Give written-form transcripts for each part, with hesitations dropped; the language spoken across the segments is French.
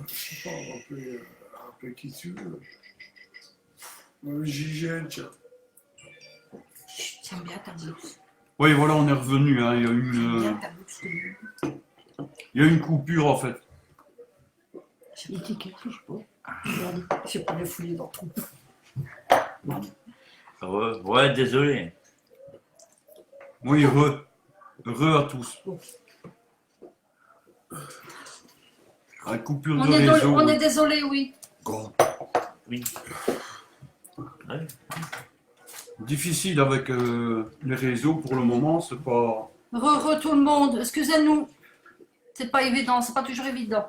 je sais pas, rappeler qui tu veux. Gigène, tiens. J'aime bien ta blouse. Oui, voilà, on est revenu. Hein. Il y a J'aime bien une, ta blouse de nuit. il y a une coupure en fait. J'ai l'étiquette, je sais pas. Regardez, j'ai pas les fouiller dans tout. Ouais, désolé. Oui, re à tous. La coupure de réseau. On est désolé, oui. Grand. Oui. Ouais. Difficile avec les réseaux pour le moment, c'est pas. Re tout le monde, excusez-nous. C'est pas évident, c'est pas toujours évident.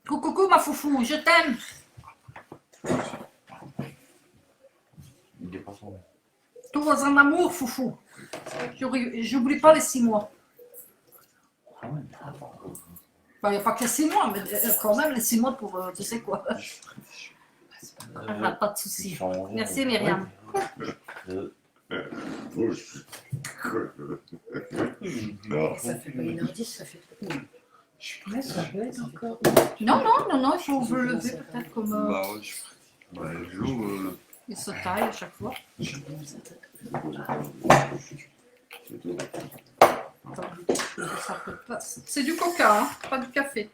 Coucou ma foufou, je t'aime. Il est pas son. Tout dans un amour, foufou. J'oublie pas les 6 mois. Ah ouais. Il n'y a pas que les 6 mois, mais quand même les 6 mois pour tu sais quoi. Ah, pas de soucis. Merci Myriam. Non. Ça fait pas 1h10, ça fait. Ouais, ça peut être encore. Non, il faut vous lever peut-être comme Bah ouais. Bah, les jours, il se taille à chaque fois. C'est du coca, hein, pas du café.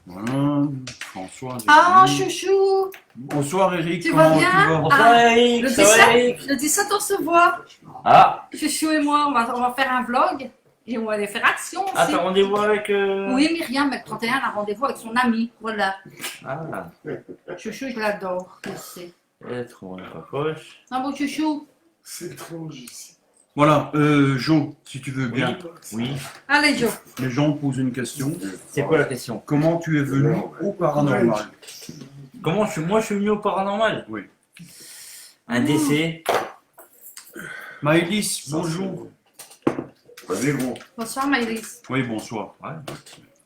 voilà, François. Ah, Jérémy. chouchou. Bonsoir Eric, Tu comment vas bien? tu vas? Bonsoir Eric, Le ça va Eric? 17, le 17, on se voit. Ah, Chouchou et moi, on va faire un vlog et on va aller faire action aussi. t'as rendez-vous avec... Oui, Myriam, le 31, elle a rendez-vous avec son ami. Voilà. Ah, Chouchou, je l'adore. Je sais. être on rapproche. Un beau chouchou. C'est étrange ici. Voilà, Jo, si tu veux bien. Oui. Allez, Joe. Les gens posent une question. C'est quoi la question? Comment tu es venu au paranormal? Moi je suis venu au paranormal? Oui. Un décès. Maëlys, bonjour. Vas-y, gros. Bonsoir, Maëlys. Oui, bonsoir. Ouais.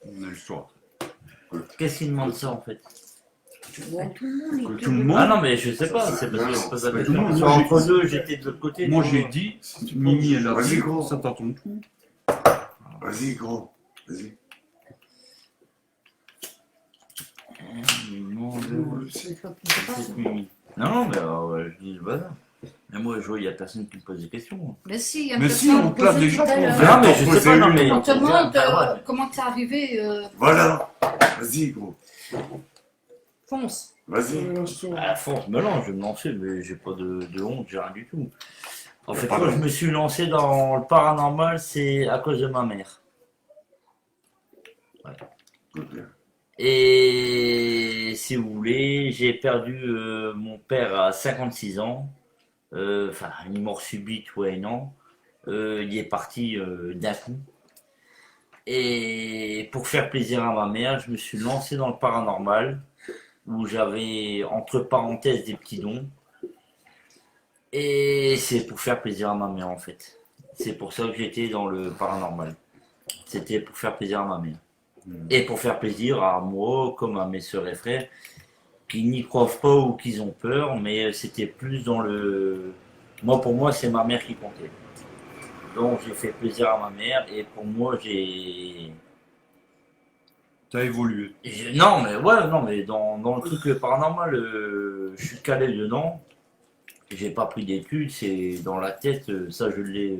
On est le soir. Qu'est-ce qu'il demande ça en fait? Ouais, tout le monde. Que tout le monde. Ah non mais je sais pas, c'est parce que c'est pas ça Mais la tout le question. monde, Soit moi, entre deux, j'étais de l'autre côté. Moi tu j'ai vois. dit, Mimi est là, Vas-y, gros. ça t'a ton trou. Vas-y, gros. Vas-y. Non, C'est non, mais ouais, je dis le bazar. Mais moi, je vois, il y a personne qui me pose des questions. Mais si, il y a Mais une si, question on te l'a posée déjà tout à posé. l'heure. Non, mais je sais pas, non, mais. On te demande Ah, ouais. comment t'es arrivé. Voilà. Vas-y, gros. Fonce. Vas-y. À la force, me lance, je vais me lancer, mais j'ai pas de honte, j'ai rien du tout. En fait, Pas quand de je honte. me suis lancé dans le paranormal, c'est à cause de ma mère. Et si vous voulez, j'ai perdu mon père à 56 ans. Enfin, une mort subite, ouais, non. Il est parti d'un coup. Et pour faire plaisir à ma mère, je me suis lancé dans le paranormal, où j'avais entre parenthèses des petits dons. Et c'est pour faire plaisir à ma mère en fait. C'est pour ça que j'étais dans le paranormal. C'était pour faire plaisir à ma mère. Et pour faire plaisir à moi, comme à mes sœurs et frères, qui n'y croient pas ou qui ont peur, mais c'était plus dans le... Moi, pour moi, c'est ma mère qui comptait. Donc j'ai fait plaisir à ma mère et pour moi, T'as évolué. Non, mais ouais, non, mais dans le truc paranormal, je suis calé dedans. J'ai pas pris d'études, c'est dans la tête, ça je l'ai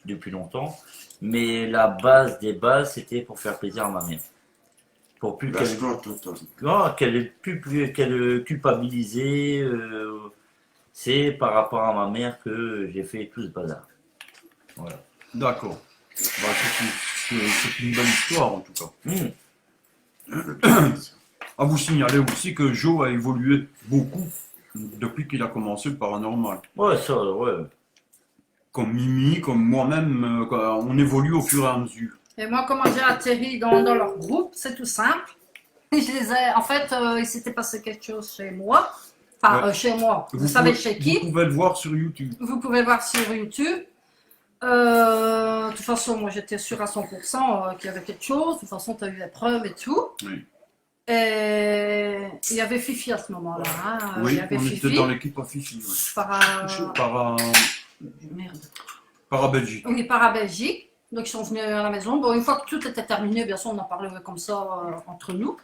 depuis longtemps. Mais la base des bases, c'était pour faire plaisir à ma mère. Pour plus qu'elle Lâche-toi, tonton. qu'elle ait plus qu'elle culpabilisée. C'est par rapport à ma mère que j'ai fait tout ce bazar. Voilà. D'accord. Bah, c'est une bonne histoire en tout cas. À vous signaler aussi que Joe a évolué beaucoup depuis qu'il a commencé le paranormal. Ouais, ça, ouais. Comme Mimi, comme moi-même, on évolue au fur et à mesure. Et moi, comment j'ai atterri dans leur groupe, c'est tout simple. En fait, il s'était passé quelque chose chez moi. Enfin, Ouais. chez moi. Vous savez pouvez- chez qui? Vous pouvez le voir sur YouTube. Vous pouvez voir sur YouTube. De toute façon, moi j'étais sûre à 100% qu'il y avait quelque chose. De toute façon, tu as eu les preuves et tout. Oui. Et il y avait Fifi à ce moment-là. Hein. Il Oui, y avait on Fifi. était dans l'équipe à Fifi. Ouais. Para... Para, Merde. para Belgique. Oui, para Belgique. Donc ils sont venus à la maison. Bon, une fois que tout était terminé, bien sûr, on en parlait comme ça entre nous.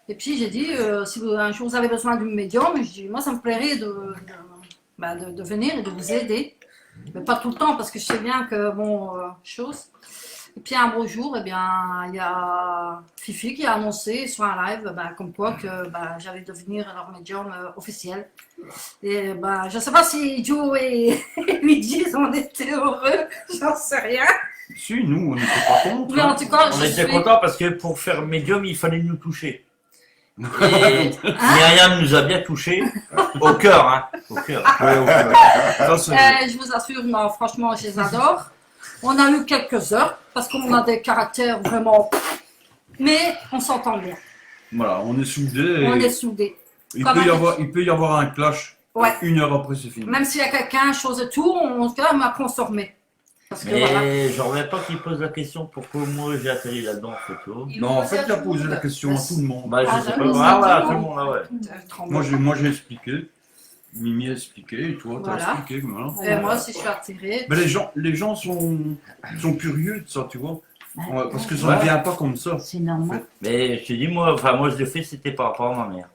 Et puis j'ai dit, si un jour vous avez besoin d'une médium, je dis, moi ça me plairait de venir et de vous aider. Mais pas tout le temps, parce que je sais bien que, bon, chose. Et puis un beau jour, eh bien, il y a Fifi qui a annoncé sur un live, comme quoi que j'allais devenir leur médium officiel. Et je ne sais pas si Joe et Luigi ont été heureux, j'en sais rien. Si, nous, on n'était pas contre. Mais en tout cas, On je était suis... contents parce que pour faire médium, il fallait nous toucher. Et Myriam nous a bien touché au cœur, hein. Au cœur. Ouais, ça, c'est- Je vous assure, non, franchement, je les adore. On a eu quelques heures, parce qu'on a des caractères vraiment... Mais on s'entend bien, Voilà, on est soudés. on et est soudés. il comme peut y avoir un clash. Ouais. 1 heure après, c'est fini. Même s'il y a quelqu'un, chose et tout, on se calme, après on se remet. Parce que voilà. Mais je reviens pas qu'il pose la question pourquoi moi j'ai atterri là-dedans en photo. Non, en fait, il a posé la question à tout le monde. Bah, je Ah, sais bah pas. oui, Ah, c'est voilà, tout tout le le monde, là, ouais. Moi, j'ai expliqué. Mimi a expliqué, et toi, t'as Voilà. expliqué. Voilà. Et moi aussi, je suis attirée. Mais les gens sont curieux de ça, tu vois. Ouais, parce que ça Ouais. ne vient pas comme ça. C'est normal. Mais je te dis, moi je l'ai fait, c'était par rapport à ma mère.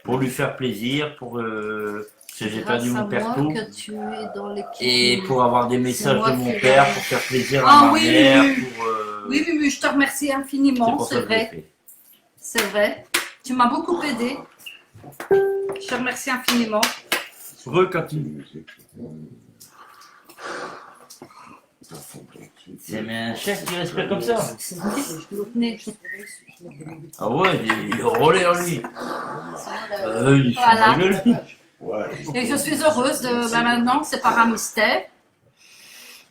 Pour lui faire plaisir, pour parce que j'ai perdu mon père tôt. que tu es dans l'équipe. Et pour avoir des messages moi de mon qui père, l'ai. pour faire plaisir Ah à ma oui, mère, oui, oui. pour. Oui, oui, oui, je te remercie c'est infiniment, pour ça c'est que je l'ai vrai. fait. C'est vrai. Tu m'as beaucoup aidé. Je te remercie infiniment. Cathy. C'est un chef qui respecte comme ça. Venez. Ah ouais, il est relais en lui. Il Voilà. fait lui. Ouais. Et je suis heureuse de maintenant, c'est par un mystère.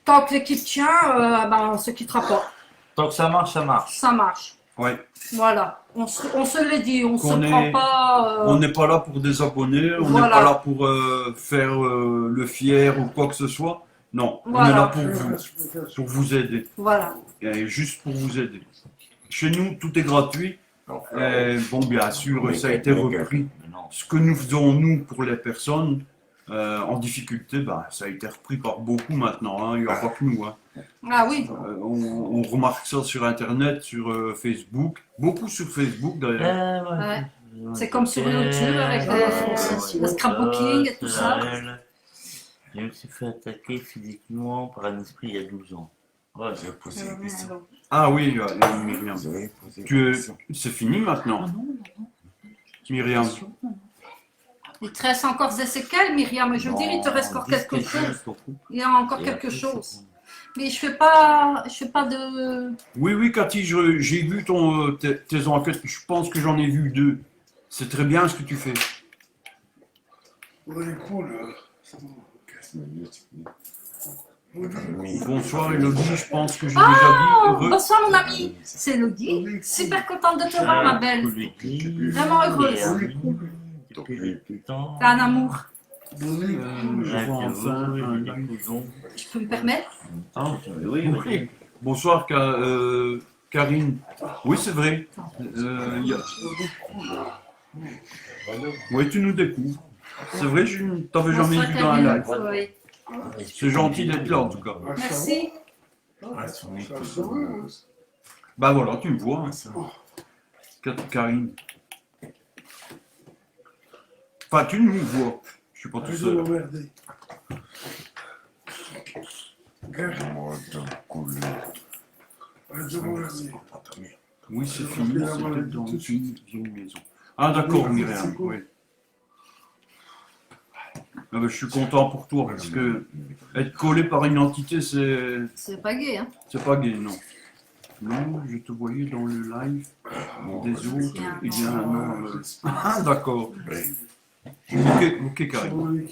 Tant que l'équipe tient, on ne se quittera pas. Tant que ça marche, ça marche. Ça marche. Ouais. Voilà. On se l'est dit, on Qu'on se est- prend pas. On n'est pas là pour des abonnés, on n'est Voilà. pas là pour faire le fier ou quoi que ce soit. Non, on est Voilà. là pour vous aider. Voilà. Et juste pour vous aider. Chez nous, tout est gratuit. Et bon, bien sûr, ça a été repris. Non. Ce que nous faisons, nous, pour les personnes en difficulté, ça a été repris par beaucoup maintenant. Hein. Il n'y a pas que nous. Hein. Ah oui. On remarque ça sur Internet, sur Facebook. Beaucoup sur Facebook, d'ailleurs. Ouais. C'est comme sur YouTube avec le scrapbooking et tout ça. Je me suis fait attaquer physiquement par un esprit il y a 12 ans. Ouais. J'ai posé une question. Ah oui, Myriam. Vous avez posé une Tu es- question. C'est fini maintenant, Ah non, non, Myriam. non. Il te reste encore des séquelles, Myriam. Je veux dire, il te reste encore quelque chose. Il y a encore quelque chose. Mais je fais pas de. Oui, Cathy, j'ai vu tes enquêtes. Je pense que j'en ai vu 2. C'est très bien ce que tu fais. Ouais, cool. C'est bon. 15 minutes. Oui. Bonsoir Elodie, je pense que j'ai déjà dit. Heureux. Bonsoir, mon ami. C'est Elodie. Super contente de te voir, ma belle. Vraiment heureuse. T'as un amour. Je vois enfin un live. Je peux me permettre? Ah, Oui, oui. Bonsoir Karine. Oui, c'est vrai. Oui, tu nous découvres. C'est vrai, je ne t'avais jamais Bonsoir, vu dans un live. Karine. Oui. C'est gentil d'être là en tout cas. Merci. Ah, son épouse. Bah voilà, tu me vois. Hein. Karine. Enfin, tu nous vois. Je suis pas tout seul. Regarde-moi dans le couleur. Oui, c'est fini, c'était dans une maison. Ah d'accord, Myriam, oui. Ah, bah, je suis content pour toi, parce que être collé par une entité, C'est pas gay, hein? c'est pas gay, non. Non, je te voyais dans le live des autres, et bien non. Ah d'accord. Ok, Karine.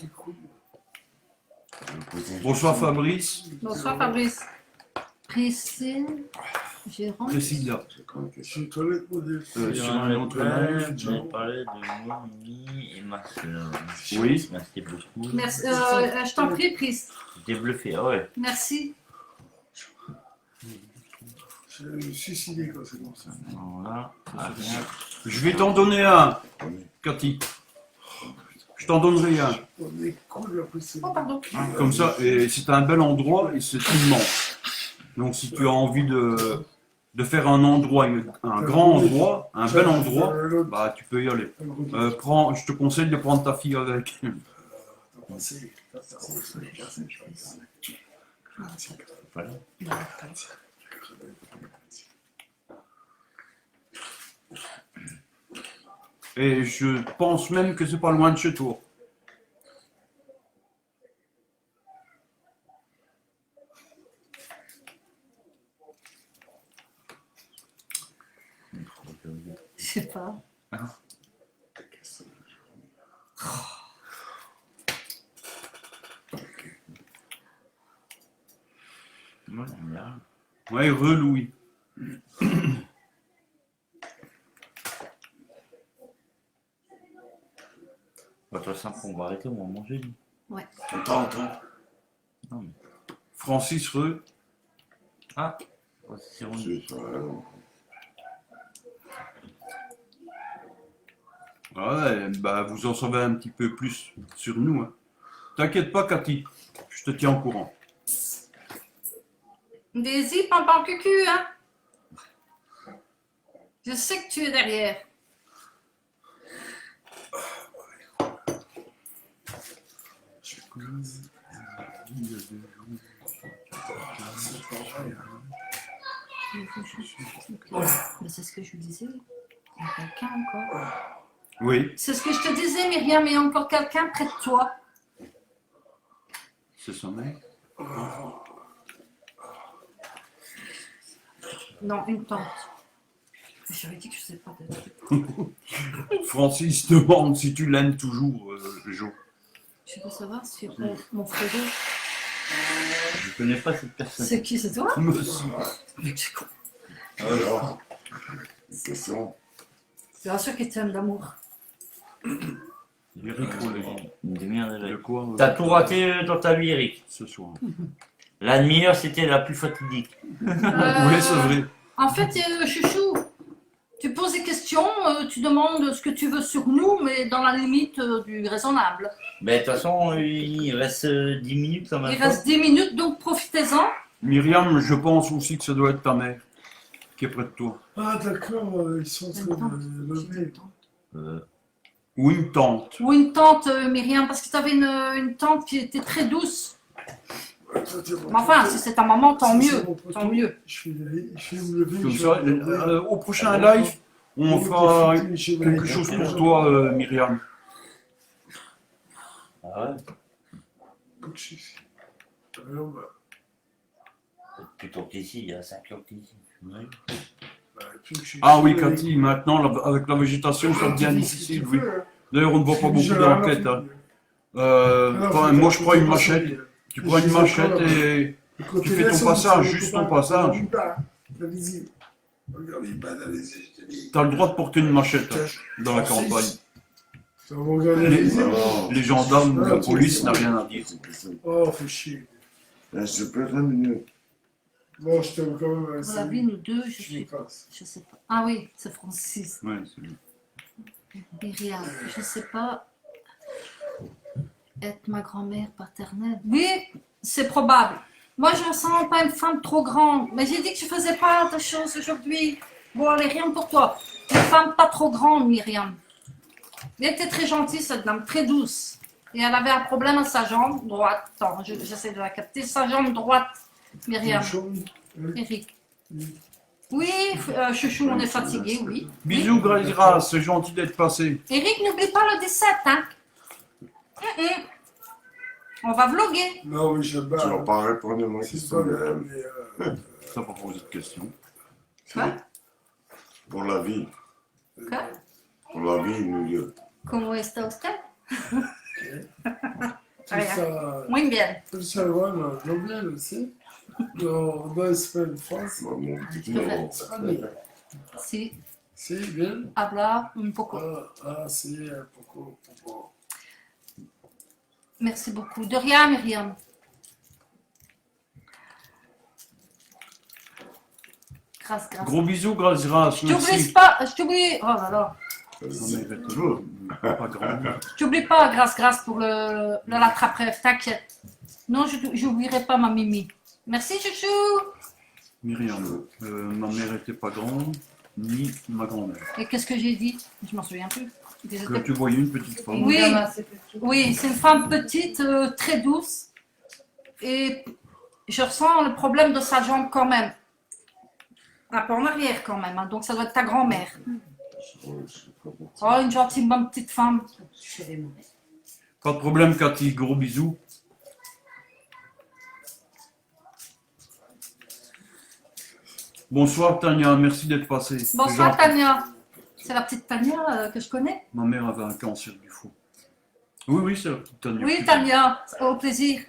Bonsoir Fabrice, Bonsoir, Fabrice. Priscille. Jérôme. Priscilla. Sur un autre live. J'ai parlé de moi, Mimi et ma soeur. Oui. Merci beaucoup. Merci. Je t'en prie, Pris. J'étais bluffé, ah ouais. Merci. Suicidé quand c'est comme ça. Voilà. Ah, bien. Je vais t'en donner un, Cathy. Je t'en donnerai un. On est cool après c'est. Oh, pardon. Comme ça, et c'est un bel endroit et c'est immense. Donc si tu as envie de faire un endroit, un grand endroit, un bel endroit, bah tu peux y aller. Je te conseille de prendre ta fille avec. Voilà. Et je pense même que c'est pas loin de chez toi. Je sais pas. Moi, j'aime bien. Ouais, Louis. Bah, de toute façon, on va arrêter, on va manger. Attends. Non, mais... Francis Reux. Ah, ouais, c'est bon. C'est ça, hein. Ouais, bah vous en savez un petit peu plus sur nous. Hein. T'inquiète pas, Cathy. Je te tiens au courant. Daisy, pampan cucu, hein? Je sais que tu es derrière. Mais c'est ce que je disais. Il y a quelqu'un encore. Oui, C'est ce que je te disais, Myriam, il y a encore quelqu'un près de toi. c'est son mec. Non, une tante. J'avais dit que je sais pas de... Francis demande si tu l'aimes toujours, Jo. Je veux savoir si mon frère... Je connais pas cette personne. C'est qui, c'est toi? Monsieur. Mais tu es con. Alors, une question. Bien sûr qu'il t'aime d'amour. Eric Rollet. Une demi-heure De déjà. quoi T'as tout raté dans ta vie, Eric. ce soir? La demi-heure, c'était la plus fatidique. Oui, c'est vrai. En fait, chouchou, tu poses des questions, tu demandes ce que tu veux sur nous, mais dans la limite du raisonnable. Mais de toute façon, il reste 10 minutes quand même. Il reste 10 minutes, donc profitez-en. Myriam, je pense aussi que ça doit être ta mère qui est près de toi. Ah, d'accord, ils sont en train de lever. Ou une tante. Ou une tante, Myriam, parce que tu avais une tante qui était très douce. Mais enfin, si c'est ta maman, tant mieux. Tant mieux. Je vais me lever. Comme je ça, vais me lever. au prochain live, on fera quelque chose pour toi, Myriam. Ah ouais. Alors, bah, Plutôt qu'ici, il y a 5 heures qu'ici. Ouais. Ah oui, Cathy, maintenant, avec la végétation, ça devient difficile, oui. D'ailleurs, on ne voit pas beaucoup d'enquêtes. Hein. Moi, je prends une machette. Tu prends une machette et tu fais ton passage, juste ton passage. La visite. Regardez pas la visite, je te dis. Tu as le droit de porter une machette dans la campagne. Ça va regarder la visite. Les gendarmes ou la police n'a rien à dire. Oh, fais chier. C'est plus 20 minutes. Bon, je t'aime quand même Pour assez. la vie, nous deux, je Je suis... passe. Je sais pas. Ah oui, c'est Francis. Ouais, c'est lui. Myriam, je sais pas... Être ma grand-mère paternelle. Oui, c'est probable. Moi, je ne me sens pas une femme trop grande. Mais j'ai dit que je faisais pas de choses aujourd'hui. Bon, allez, rien pour toi. Une femme pas trop grande, Myriam. Elle était très gentille, cette dame, très douce. Et elle avait un problème à sa jambe droite. Attends, j'essaie de la capter. Sa jambe droite, Myriam. Eric. Oui, chouchou, on est fatigué, oui. Bisous, Gras, c'est gentil d'être passé. Eric, n'oublie pas le 17, hein. On va vlogger. Non, mais je Tu vas bats. pas répondre à ma C'est question. pas bien, mais. Ça va poser de questions. Quoi? Pour la vie. Quoi? Pour la vie, New York. ¿Cómo está usted? Ça, Muy bien. ça, bueno, lo bien aussi. Dans Espagne, France. Maman, Non. Ah, mais Si, c'est bien. habla un poco. C'est pourquoi. Merci beaucoup. De rien, Myriam. Grâce. Gros bisous, Gras, Je t'oublie merci. pas, je t'oublie. Oh là là. Toujours. Pas grand. Je t'oublie pas, grâce pour l'attrape-rêve, t'inquiète. Non, je n'oublierai pas ma Mimi. Merci, chouchou. Myriam, ma mère était pas grande, ni ma grand-mère. Et qu'est-ce que j'ai dit? Je m'en souviens plus. Que tu voyais une petite femme. Oui. Une dame assez petite. Oui, c'est une femme petite, très douce. Et je ressens le problème de sa jambe quand même. Un peu en arrière quand même, hein. Donc ça doit être ta grand-mère. Oh, une gentille bonne petite femme. Chez les mains. Pas de problème, Cathy, gros bisous. Bonsoir Tania, merci d'être passée. Bonsoir C'est gentil. Tania. C'est la petite Tania que je connais. Ma mère avait un cancer du foie. Oui, oui, c'est la petite Tania. Oui, Tania, au plaisir.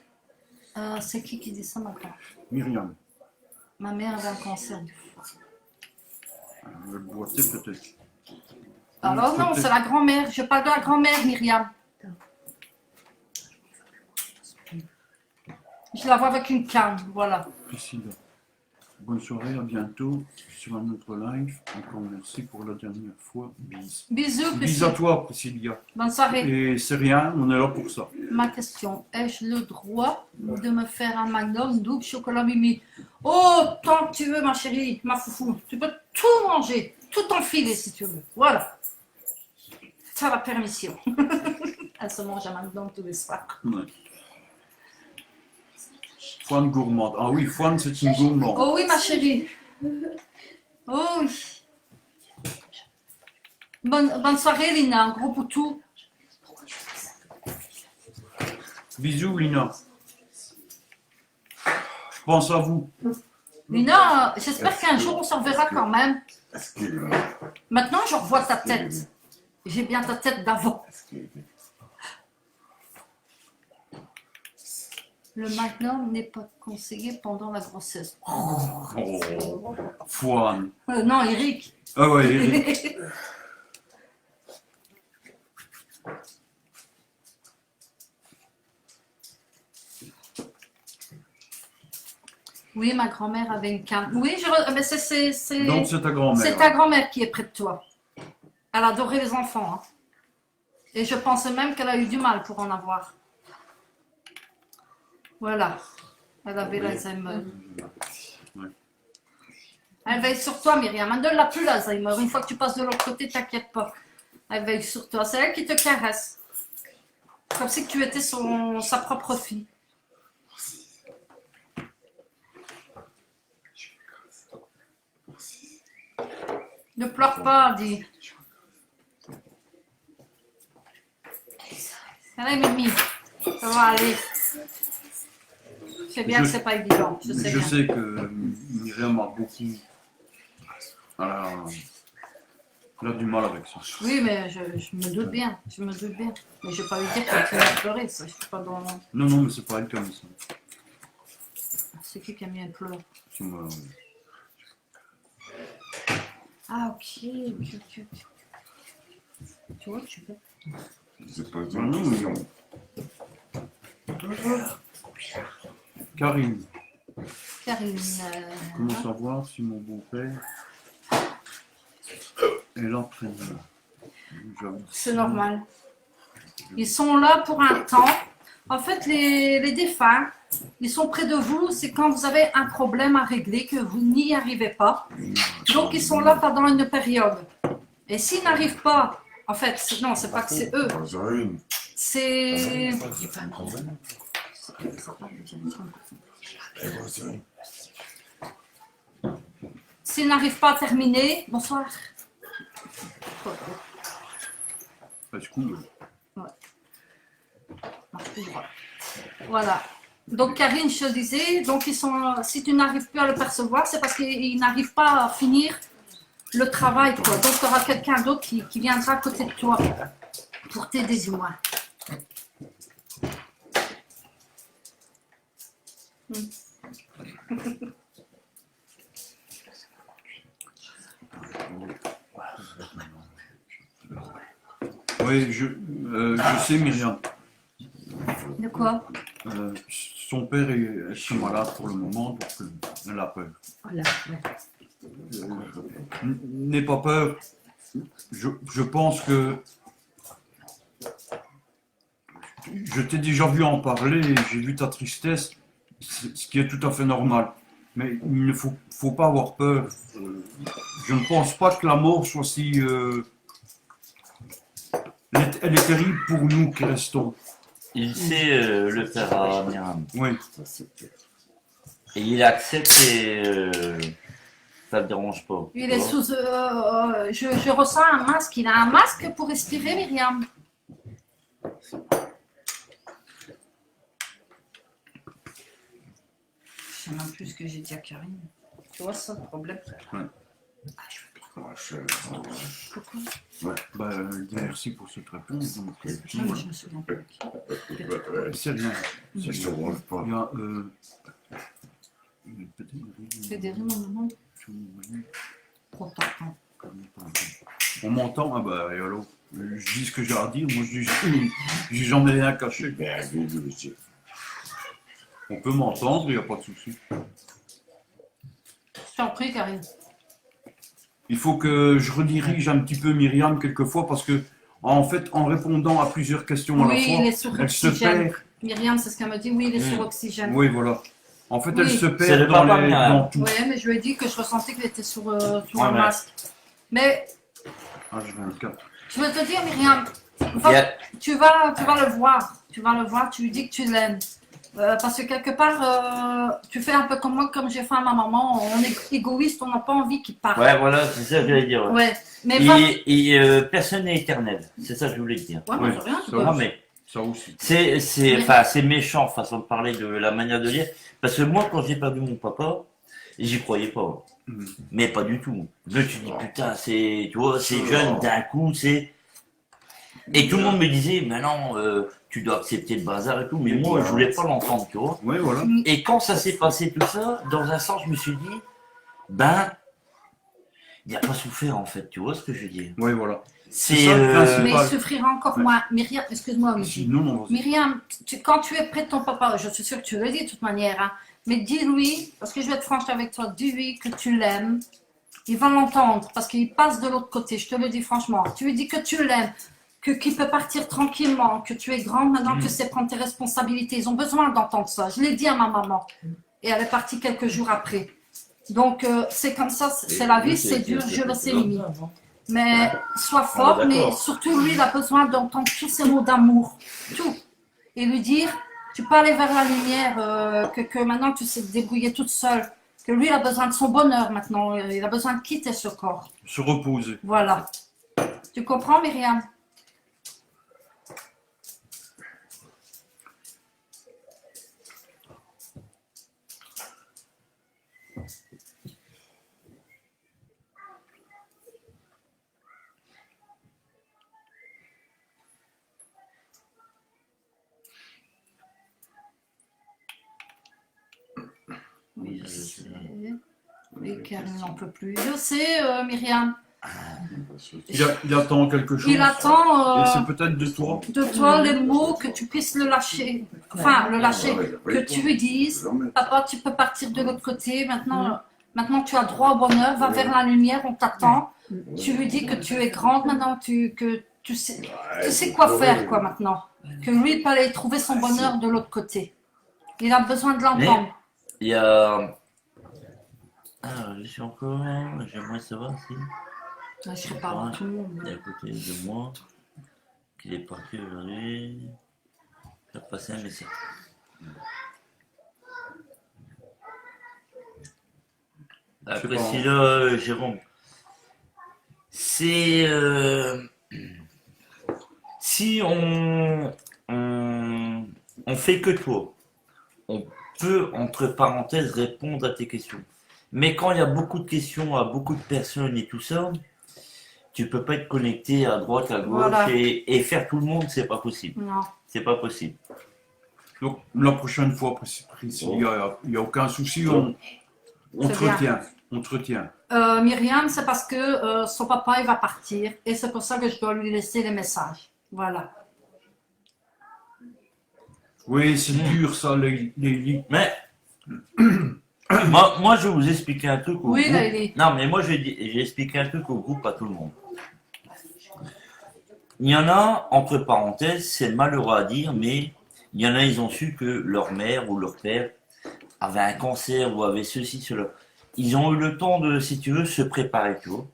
C'est qui dit ça maintenant? Myriam, Ma mère avait un cancer du foie. elle boitait peut-être. Alors non, Peut-être. c'est la grand-mère. Je parle de la grand-mère, Myriam. Je la vois avec une canne, voilà. Priscilla. Bonne soirée, à bientôt sur un autre live. Encore merci pour la dernière fois. Bis. Bisous, Bis à Priscilla. toi, Priscilla. Bonne soirée. Et c'est rien, on est là pour ça. Ma question, ai-je le droit de me faire un magnum double chocolat mimi? Oh, tant que tu veux, ma chérie, ma foufou. Tu peux tout manger, tout enfiler si tu veux. Voilà. Tu as la permission. Elle se mange un magnum tous les soirs. Ouais. Foine gourmande. Ah oui, Foine, c'est une gourmande. Oh oui, ma chérie. Oh oui. Bonne soirée, Lina. Un gros poutou. Bisous, Lina. Je pense à vous. Lina, j'espère qu'un jour on se reverra quand même. Est-ce qu'il est là? Maintenant, je revois ta tête. J'ai bien ta tête d'avant. Est-ce qu'il est là? Le magnum n'est pas conseillé pendant la grossesse. Oh, Foine. Non, Eric. Ah ouais, Eric. Oui, ma grand-mère avait une canne. Oui, mais c'est Donc c'est ta grand-mère. c'est ta grand-mère qui est près de toi. Elle adorait les enfants, hein. Et je pensais même qu'elle a eu du mal pour en avoir. Voilà. Elle avait l'Alzheimer. Ouais. Elle veille sur toi, Myriam. Elle ne l'a plus, l'Alzheimer. Une fois que tu passes de l'autre côté, t'inquiète pas. Elle veille sur toi. C'est elle qui te caresse. Comme si tu étais sa propre fille. Ne pleure pas, dis. Allez, Mimi. Ça va aller. Je sais bien que c'est pas évident. Je sais Je bien. sais que Myriam a beaucoup. Elle a du mal avec ça. Oui, mais je me doute bien. Je me doute bien. Mais je vais pas lui dire qu'elle va pleurer. Ça, je suis pas dans... Non, non, mais c'est pas elle qui a mis ça. C'est qui a mis un pleur? C'est moi. Ah, ok. Tu vois, tu peux. C'est pas une question. Karine, Karine. comment savoir si mon beau-père est l'entraîneur? C'est normal. Ils sont là pour un temps. En fait, les défunts, ils sont près de vous. C'est quand vous avez un problème à régler que vous n'y arrivez pas. Donc, ils sont là pendant une période. Et s'ils n'arrivent pas, en fait, non, c'est pas que c'est eux. Karine, C'est... S'ils n'arrivent pas à terminer, bonsoir. C'est cool. Voilà. Donc Karine, je te disais, donc ils sont, si tu n'arrives plus à le percevoir, c'est parce qu'ils n'arrivent pas à finir le travail, quoi. Donc tu auras quelqu'un d'autre qui viendra à côté de toi pour t'aider du moins. Oui, je sais, Myriam. De quoi? Son père est si malade pour le moment, donc elle a peur. Voilà. N'aie pas peur. Je pense que je t'ai déjà vu en parler et j'ai vu ta tristesse, ce qui est tout à fait normal. Mais il ne faut pas avoir peur. Je ne pense pas que la mort soit si... elle est terrible pour nous qui restons. Il sait le faire à Myriam. Oui. Ça, c'est clair. Et il accepte et ça ne dérange pas. Il est sous. Je ressens un masque. Il a un masque pour respirer, Myriam. Je sais même plus ce que j'ai dit à Karine. Tu vois ça, le problème. Ouais. Ah, je veux bien. Moi, Pourquoi Bah, merci pour cette réponse. Donc, Ah, mais je me souviens plus. c'est rien. je te vois pas. Il y a... C'est des rimes au moment. Trop tard. Hein. On m'entend? Ah bah, et alors? Je dis ce que j'ai à dire, moi j'en ai rien caché. Ben, oui. On peut m'entendre, il n'y a pas de souci. Je t'en prie, Karine. Il faut que je redirige un petit peu Myriam quelquefois parce que, en fait, en répondant à plusieurs questions à la Oui, fois, il est sur elle se oxygène. perd. Myriam, c'est ce qu'elle me dit. Oui, il est sur oxygène. Oui, voilà. En fait, elle Oui. se C'est perd le dans, papa, Myriam. dans tout. Oui, mais je lui ai dit que je ressentais qu'il était sur un Ouais. masque. Mais H24. je veux te dire, Myriam, Il y a- tu vas le voir. Tu vas le voir, tu lui dis que tu l'aimes. Parce que quelque part, tu fais un peu comme moi, comme j'ai fait à ma maman. On est égoïste, on n'a pas envie qu'il parte. Ouais, voilà, c'est ça que j'allais dire. Ouais. Ouais. Mais va... Personne n'est éternel. C'est ça que je voulais te dire. Ouais, mais Oui, c'est rien, tu ça peux- Non, mais Ça aussi. c'est méchant façon de parler de la manière de dire. Parce que moi, quand j'ai perdu mon papa, j'y croyais pas. Mhm. Mais pas du tout. Je me suis dit, putain, tu vois, c'est jeune, d'un coup, c'est. Et tout le monde me disait, mais non, tu dois accepter le bazar et tout. Mais moi, je voulais pas l'entendre, tu vois. Oui, voilà. Et quand ça s'est passé tout ça, dans un sens, je me suis dit, ben, il n'a pas souffert en fait, tu vois ce que je veux dire. Oui, voilà. C'est ça le principe. Mais il Pas- souffrira encore Ouais. moins. Myriam, excuse-moi, Lucie. Non, non, vas-y. Myriam, quand tu es près de ton papa, je suis sûre que tu le dis de toute manière, hein, mais dis-lui, parce que je vais être franche avec toi, dis-lui que tu l'aimes. Il va l'entendre parce qu'il passe de l'autre côté, je te le dis franchement. Tu lui dis que tu l'aimes, qu'il peut partir tranquillement, que tu es grande maintenant, que tu sais prendre tes responsabilités. Ils ont besoin d'entendre ça. Je l'ai dit à ma maman et elle est partie quelques jours après. Donc c'est comme ça, c'est la vie, c'est dur, je le sais, Mimi. Mais sois fort, Ah, d'accord. mais surtout lui, il a besoin d'entendre tous ces mots d'amour, tout. Et lui dire, tu peux aller vers la lumière, que maintenant tu sais te débrouiller toute seule. Que lui, il a besoin de son bonheur maintenant, il a besoin de quitter ce corps. Se reposer. Voilà. Tu comprends, Myriam? Oui, je sais. Oui, Karine n'en peut plus. Je sais, Myriam. Il attend quelque chose. Il attend Et c'est peut-être de toi. de toi les mots que tu puisses le lâcher. Enfin, le lâcher. Que tu lui dises, papa, tu peux partir de l'autre côté. Maintenant, tu as droit au bonheur. Va vers la lumière, on t'attend. Tu lui dis que tu es grande maintenant, que tu sais quoi faire, quoi, maintenant. Que lui, il peut aller trouver son bonheur de l'autre côté. Il a besoin de l'entendre. il y a. Ah, je suis encore. J'aimerais savoir si. Je serai pas avant tout le monde. Il est à côté de moi. Qu'il est parti aujourd'hui. Faire passer un message. Après, pas. si là, Jérôme. C'est. Si on fait que toi, on peut, entre parenthèses, répondre à tes questions. Mais quand il y a beaucoup de questions à beaucoup de personnes et tout ça, tu peux pas être connecté à droite, à gauche Voilà. et faire tout le monde, c'est pas possible. Non. C'est pas possible. Donc la prochaine fois, Priscille, il n'y a aucun souci, on C'est te bien. retient. On te retient. Myriam, c'est parce que son papa, il va partir. Et c'est pour ça que je dois lui laisser les messages. Voilà. Oui, c'est dur ça, les Mais moi, je vais vous expliquer un truc au Oui, groupe. Laïli. Non, mais moi, j'ai expliqué un truc au groupe, à tout le monde. Il y en a, entre parenthèses, c'est malheureux à dire, mais il y en a, ils ont su que leur mère ou leur père avait un cancer ou avait ceci, cela. Ils ont eu le temps de, si tu veux, se préparer, tu vois.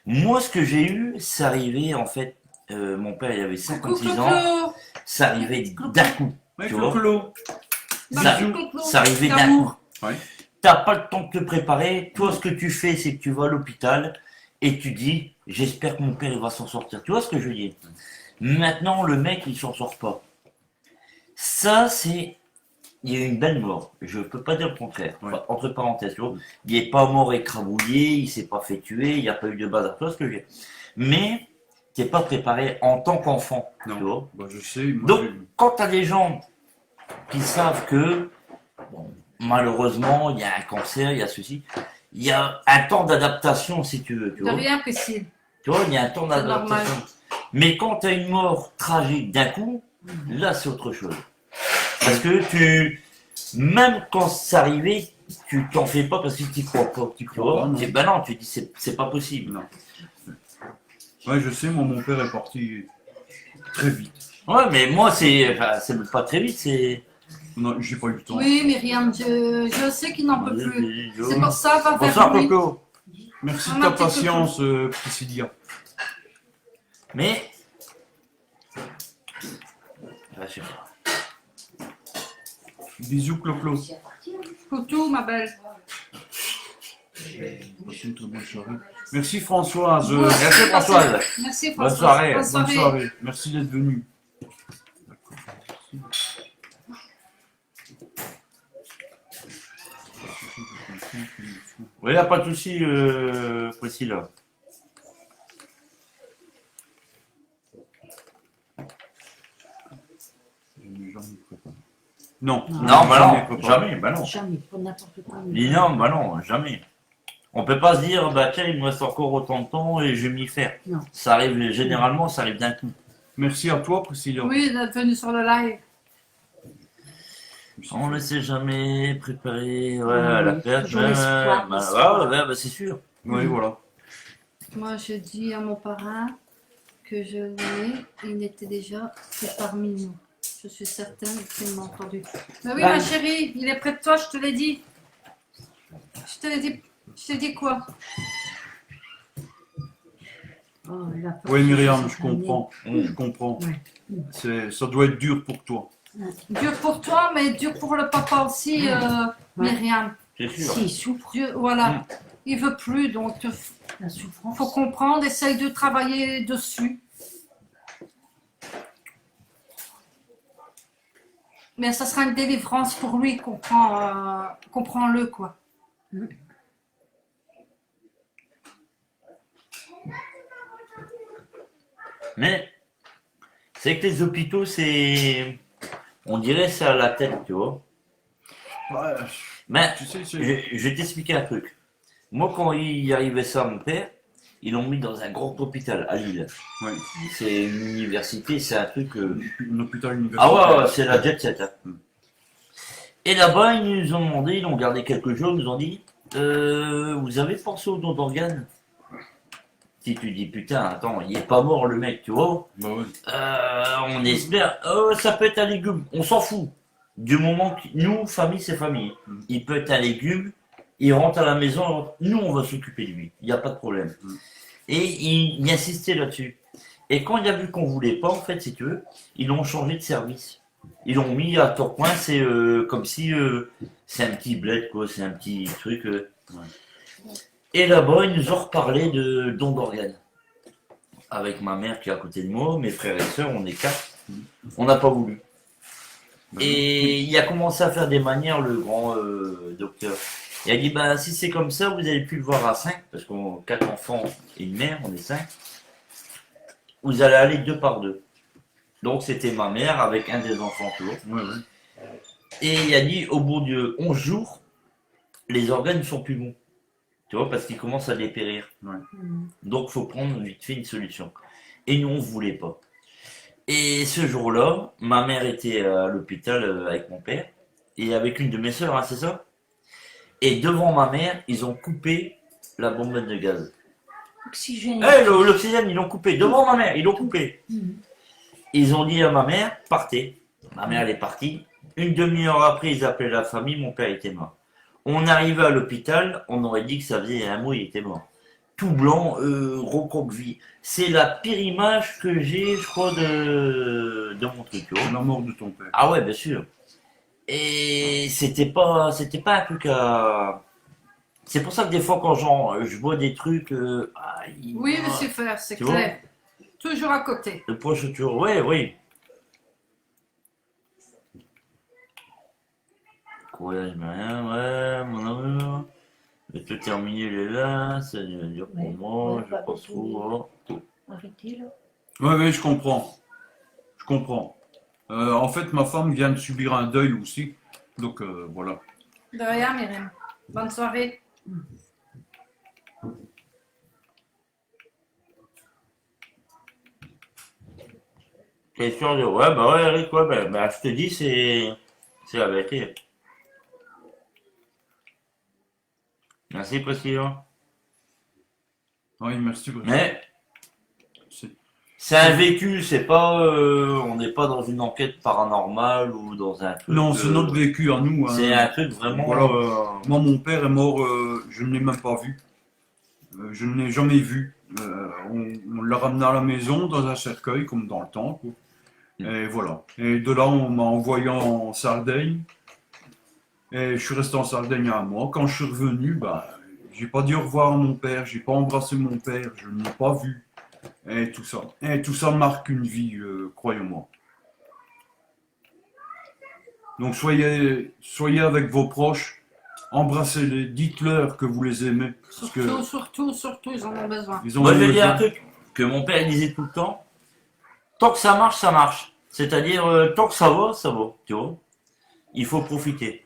Moi, ce que j'ai eu, c'est arrivé, en fait, mon père, il avait 56 ans, Clo-clo. ça arrivait d'un coup, Ouais, tu vois. Clo-clo. Ça, Clo-clo. ça arrivait d'un coup. D'amour. Ouais. T'as pas le temps de te préparer. Toi, ce que tu fais, c'est que tu vas à l'hôpital et tu dis, j'espère que mon père il va s'en sortir. Tu vois ce que je veux dire? Maintenant, le mec, il s'en sort pas. Ça, c'est... Il y a eu une belle mort. Je peux pas dire le contraire. Ouais. Enfin, entre parenthèses, tu vois. Il est pas mort écrabouillé, il s'est pas fait tuer, il n'y a pas eu de bazar. Tu vois ce que je veux dire? Mais, t'es pas préparé en tant qu'enfant. Tu Non. vois? Bah, je sais. Moi, Donc, quand tu as des gens qui savent que, bon, malheureusement, il y a un cancer, il y a ceci, il y a un temps d'adaptation, si tu veux. Tu De vois, rien, Priscille. tu vois, il y a un temps C'est normal. d'adaptation. Mais quand tu as une mort tragique d'un coup, là, c'est autre chose. Parce que même quand c'est arrivé, tu t'en fais pas parce que tu crois pas. Tu crois pas. non. Et ben non, tu dis, c'est pas possible. Non. Ouais, je sais, moi, mon père est parti très vite. Ouais, mais moi, c'est pas très vite, c'est. Non, j'ai pas eu le temps. Oui, Myriam, je sais qu'il n'en peut plus. C'est pour ça qu'on va Bonsoir, faire lui. Coco. Merci de Ma ta petite patience, Priscilla. Mais. Ah, je sais pas. Bisous, Clo-Clo. Coucou, ma belle. Passez une très bonne soirée. Merci, Françoise. Merci, Françoise. Merci, Bonne François. soirée. Bonne Bonne soirée. soirée. Merci d'être venu. Oui, il n'y a pas de souci, Priscilla. Non. Non, bah jamais, non, papa. jamais, bah non. Jamais, pour n'importe quoi. Dis non, bah non, jamais. On peut pas se dire, bah tiens, il me reste encore autant de temps et je vais m'y faire. Non. Ça arrive, généralement, ça arrive d'un coup. Merci à toi, Priscilla. Oui, d'être venu sur le live. On ne sait jamais préparer Oui, la perte. toujours l'espoir, Bah, l'espoir. ouais, c'est sûr. Oui, voilà. Moi, je dis à mon parrain que je l'ai, il était déjà fait parmi nous. Je suis certaine qu'il m'a entendu. Mais oui, Bah, ma chérie, il est près de toi, je te l'ai dit. Je te l'ai dit. Je t'ai dit quoi? Oh, la porte Oui, Myriam, s'est je comprends. Mm. Je comprends. Ouais. Ça doit être dur pour toi. Dur pour toi, mais dur pour le papa aussi, Ouais. Myriam. C'est sûr. Si, il souffre, Dieu, voilà. Il veut plus, donc la souffrance. faut comprendre, essaye de travailler dessus. Mais ça sera une délivrance pour lui, comprends-le, quoi. Mais c'est que les hôpitaux, c'est. On dirait c'est à la tête, tu vois. Ouais, Mais tu sais, c'est... je vais t'expliquer un truc. Moi, quand il arrivait ça à mon père, ils l'ont mis dans un grand hôpital à Lille. Ouais. C'est une université, c'est un truc. Un hôpital universitaire. Ah ouais, c'est la jet set. Hein. Et là-bas, ils nous ont demandé, ils l'ont gardé quelques jours, ils nous ont dit vous avez pensé au don d'organes? Si tu dis putain, attends, il est pas mort le mec, tu vois. Bah ouais. On espère. Ça peut être un légume, on s'en fout. Du moment que nous, famille, c'est famille. Il peut être un légume, il rentre à la maison, nous, on va s'occuper de lui. Il n'y a pas de problème. Et il insistait là-dessus. Et quand il a vu qu'on voulait pas, en fait, si tu veux, ils l'ont changé de service. Ils l'ont mis à Tourcoing, c'est comme si c'est un petit bled, quoi, c'est un petit truc. Et là-bas, ils nous ont reparlé de don d'organes. Avec ma mère qui est à côté de moi, mes frères et sœurs, on est 4. On n'a pas voulu. Et il a commencé à faire des manières, le grand docteur. Il a dit, bah, si c'est comme ça, vous allez plus le voir à 5, parce qu'on a 4 enfants et une mère, on est 5. Vous allez aller 2 par 2. Donc c'était ma mère avec un des enfants toujours. Ouais, ouais. Et il a dit, au bout de 11 jours, les organes ne sont plus bons. Tu vois, parce qu'ils commencent à dépérir. Donc, il faut prendre vite fait une solution. Et nous, on ne voulait pas. Et ce jour-là, ma mère était à l'hôpital avec mon père et avec une de mes sœurs, hein, c'est ça? Et devant ma mère, ils ont coupé la bombette de gaz. Oxygène. L'oxygène, ils l'ont coupé. Devant ma mère, ils l'ont coupé. Ils ont dit à ma mère, partez. Ma mère, elle est partie. Une demi-heure après, ils appelaient la famille, mon père était mort. On arrivait à l'hôpital, on aurait dit que ça faisait un mois, il était mort. Tout blanc, recroquevillé. C'est la pire image que j'ai, je crois, de mon truc. Tu vois. La mort de ton père. Ah ouais, bien sûr. Et c'était pas un truc à. C'est pour ça que des fois, quand je vois des trucs. Oui, monsieur Fer, c'est Tu clair. Toujours à côté. Le proche toujours. Ouais, oui. Ouais, rien, ouais, mon amour. Je vais te terminer, il est là, ça va dire pour Ouais, moi, ouais, je pas pense du trop. Arrêtez là. Oui, je comprends. Je comprends. En fait, ma femme vient de subir un deuil aussi. Donc, voilà. De rien, Myriam. Bonne soirée. T'es sûr de. Ouais, bah ouais, Eric, ouais, bah, je te dis, c'est la vérité. Merci, Priscilla. Oui, merci. Mais C'est- c'est un vécu, c'est pas. On n'est pas dans une enquête paranormale ou dans un truc. Non, c'est notre vécu à nous. Hein. C'est un truc vraiment. Voilà. Moi, mon père est mort, je ne l'ai même pas vu. Je ne l'ai jamais vu. On l'a ramené à la maison dans un cercueil, comme dans le temps. Quoi. Et voilà. Et de là, on m'a envoyé en Sardaigne. Et je suis resté en Sardaigne un mois. Quand je suis revenu, bah, j'ai pas dit au revoir à mon père, j'ai pas embrassé mon père, je ne l'ai pas vu. Et tout ça. Et tout ça marque une vie, croyez-moi. Donc soyez avec vos proches, embrassez-les, dites-leur que vous les aimez. Parce que Surtout, ils en ont besoin. ils ont Moi, je vais dire un besoin. truc que mon père disait tout le temps. Tant que ça marche, ça marche. C'est-à-dire, tant que ça va, tu vois. Il faut profiter.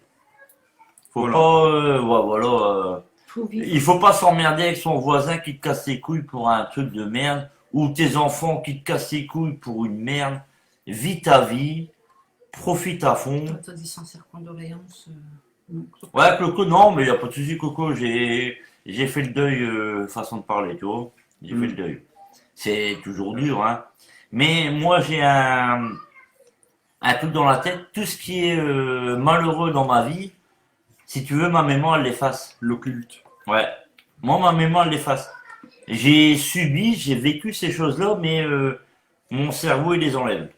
Faut Voilà. pas, ouais, voilà, Faut vivre. il faut pas s'emmerder avec son voisin qui te casse les couilles pour un truc de merde, ou tes enfants qui te cassent les couilles pour une merde. Vis ta vie, profite à fond. On t'a dit sincère condoléances. Ouais, Coco, non, mais y a pas de souci, Coco, j'ai fait le deuil, façon de parler, tu vois. J'ai fait le deuil. C'est toujours dur, hein. Mais moi, j'ai un truc dans la tête, tout ce qui est malheureux dans ma vie, si tu veux, ma mémoire, elle l'efface. L'occulte. Ouais. Moi, ma mémoire, elle l'efface. J'ai vécu ces choses-là, mais mon cerveau, il les enlève.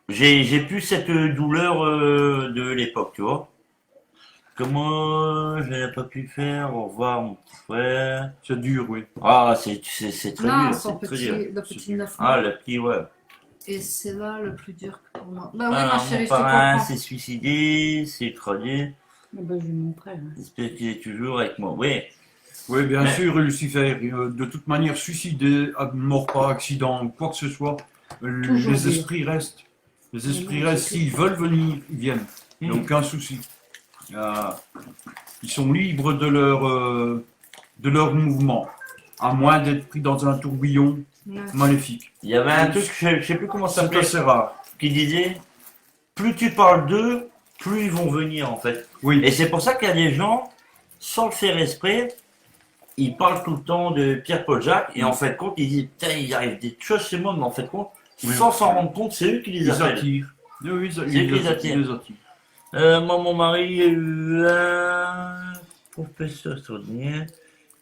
J'ai plus cette douleur de l'époque, tu vois. Comment je n'ai pas pu faire, au revoir, mon petit frère. C'est dur, oui. Ah, c'est très Non, dur, son c'est très petit, dur. le petit 9 Ah, mois. le petit, ouais. Et c'est là le plus dur pour moi. Bah oui, Ah, ma chérie, mon je te parrain comprends. s'est suicidé, s'est écrasé. Ah bah, j'ai mon frère. Hein. J'espère qu'il est toujours avec moi. Oui. Oui, bien Mais- sûr, Lucifer, de toute manière, suicidé, mort par accident, quoi que ce soit, Toujours les vivre. esprits restent. Les esprits Oui, restent, c'est s'ils veulent venir, ils viennent. Il n'y a Mhm. aucun souci. Ils sont libres de leur mouvement, à moins d'être pris dans un tourbillon Ouais. maléfique. Il y avait un truc, je sais plus comment ça C'est s'appelait, assez rare. qui disait plus tu parles d'eux, plus ils vont venir en fait. Oui, Et c'est pour ça qu'il y a des gens, sans le faire exprès, ils parlent tout le temps de Pierre-Paul Jacques et en fait compte, ils disent putain, il arrive des choses chez moi, mais en fait compte, Oui. sans s'en rendre compte, c'est eux qui les ils appellent. attirent. Oui, C'est qu'ils les attirent. les attirent. Moi, mon mari a eu un professeur extraordinaire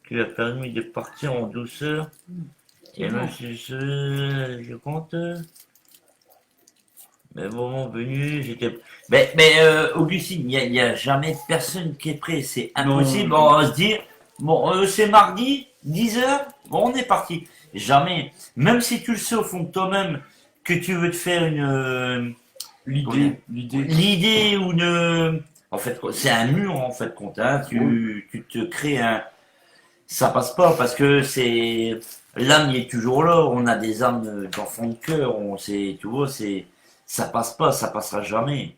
qui lui a permis de partir en douceur. Et moi, je compte. Mais au moment venu, j'étais. Mais Augustine, il n'y a jamais personne qui est prêt. C'est impossible. Non. On va se dire, bon, c'est mardi, 10h, bon, on est parti. Jamais. Même si tu le sais au fond de toi-même que tu veux te faire L'idée. l'idée ou une. En fait, c'est un mur en fait compte. Hein. Tu te crées un. Ça passe pas parce que c'est. L'âme y est toujours là. On a des âmes d'enfants de cœur. On sait, tu vois, c'est. Ça passe pas, ça passera jamais.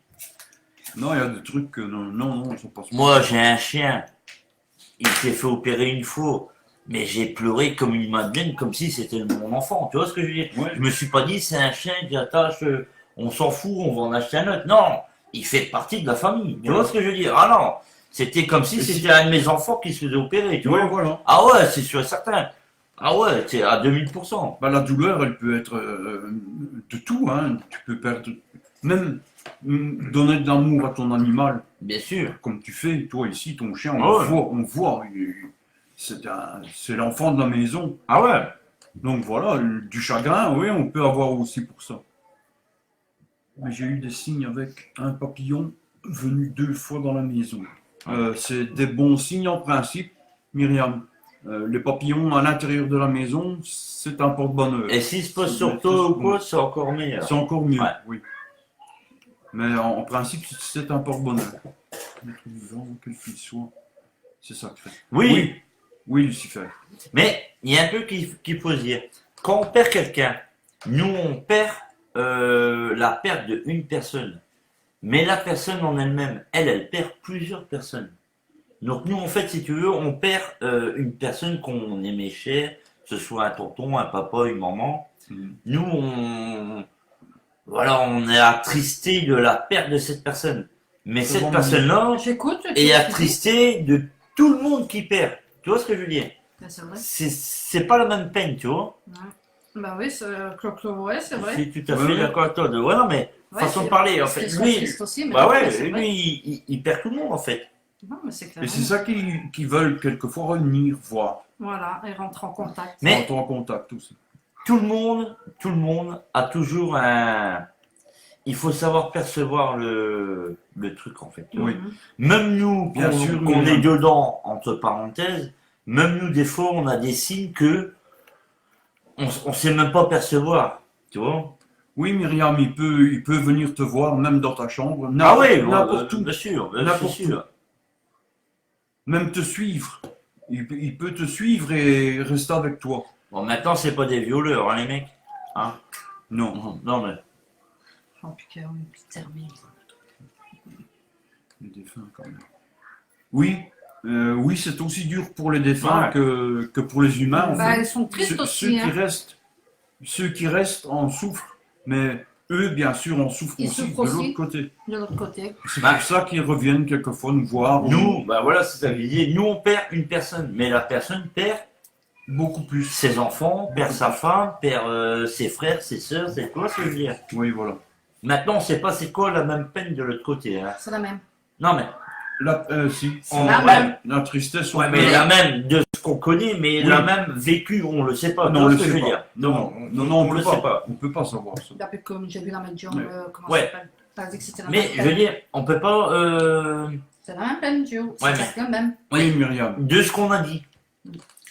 Non, il y a des trucs que non, ça passe pas. Moi, j'ai un chien. Il s'est fait opérer une fois. Mais j'ai pleuré comme une madeleine, comme si c'était mon enfant. Tu vois ce que je veux dire? Ouais. Je me suis pas dit, c'est un chien qui attache, on s'en fout, on va en acheter un autre. Non, il fait partie de la famille. Tu vois ce que je veux dire? Ah non, c'était comme si Et si- c'était un de mes enfants qui se faisait opérer, tu Ouais, vois? voilà. Ah ouais, c'est sûr et certain. Ah ouais, c'est à 2000%. Bah, la douleur, elle peut être de tout. Hein. Tu peux perdre même donner de l'amour à ton animal, Bien sûr. comme tu fais, toi ici, ton chien, Ah ouais. on voit, c'est l'enfant de la maison. Ah ouais. Donc voilà, du chagrin, oui, on peut avoir aussi pour ça. Mais j'ai eu des signes avec un papillon venu 2 fois dans la maison. C'est des bons signes en principe, Myriam. Les papillons à l'intérieur de la maison, c'est un porte-bonheur. Et s'il se pose sur toi ou quoi, c'est encore meilleur. C'est encore mieux, Ouais. oui. Mais en principe, c'est un porte-bonheur. Être vivant, quel qu'il soit, c'est sacré. Oui. Oui, Lucifer. Mais il y a un peu qu'il faut se dire. Quand on perd quelqu'un, nous on perd la perte d'une personne. Mais la personne en elle-même, elle perd plusieurs personnes. Donc nous en fait, si tu veux, on perd une personne qu'on aimait cher, que ce soit un tonton, un papa, une maman. Nous on est attristé de la perte de cette personne. Mais C'est cette bon, personne-là J'écoute. est attristé de tout le monde qui perd. Tu vois ce que je veux dire? Ben, c'est vrai. C'est pas la même peine, tu vois. Bah oui, ouais, c'est vrai. Je suis tout à Ouais, fait ouais. d'accord avec toi. Ouais, non, mais Ouais, façon de c'est- parler, en parce fait. qu'ils sont Lui, tristes aussi, mais bah ouais, ouais, c'est vrai. lui, il perd tout le monde, en fait. Non, mais c'est clair. Et c'est ça qu'ils veulent quelquefois revenir voir, Voilà, et rentrer en contact. Mais rentrer en contact aussi. tout le monde a toujours un... Il faut savoir percevoir le truc, en fait. tu vois. Oui. Même nous, Bien qu'on sûr, qu'on mais- est dedans, entre parenthèses, même nous, des fois, on a des signes que on sait même pas percevoir, tu vois. Oui, Myriam, il peut venir te voir, même dans ta chambre, Ah oui, n'importe où, bien sûr, bien N'importe sûr. même te suivre. Il peut te suivre et rester avec toi. Bon, maintenant, c'est pas des violeurs, hein, les mecs. Hein? Non, Non, mais... Oh putain, oui, c'est terminé. les défunts quand même. Oui, oui, c'est aussi dur pour les défunts Ouais. que pour les humains. En Bah, fait. ils sont tristes Ceux aussi. Hein. ceux qui restent en souffrent, mais eux, bien sûr, en souffrent Ils aussi de souffrent aussi. l'autre côté. De l'autre côté. C'est Bah. pour ça qu'ils reviennent quelquefois nous voir. Nous, bah voilà, c'est ça que je disais. Nous, on perd une personne, mais la personne perd Beaucoup plus. ses enfants, perd sa femme, perd ses frères, ses sœurs, c'est quoi ce que je veux dire? Oui, voilà. Maintenant, on sait pas c'est quoi la même peine de l'autre côté. Hein. C'est la même. Non, mais... Si. on- la ouais, même. La tristesse, ouais, on mais peut- la même de ce qu'on connaît, mais Oui. la même vécue, on le sait pas. Non, on Tu le vois ce que sait je veux pas. dire? Non, on le peut sait pas. On peut pas savoir ça. Depuis comme j'ai vu la médium, Ouais. comment Ouais. ça s'appelle? T'as dit que c'était la Mais même je veux peine. dire, on peut pas... C'est la même peine, Dieu. C'est Ouais, presque la même. Oui, Myriam. de ce qu'on a dit.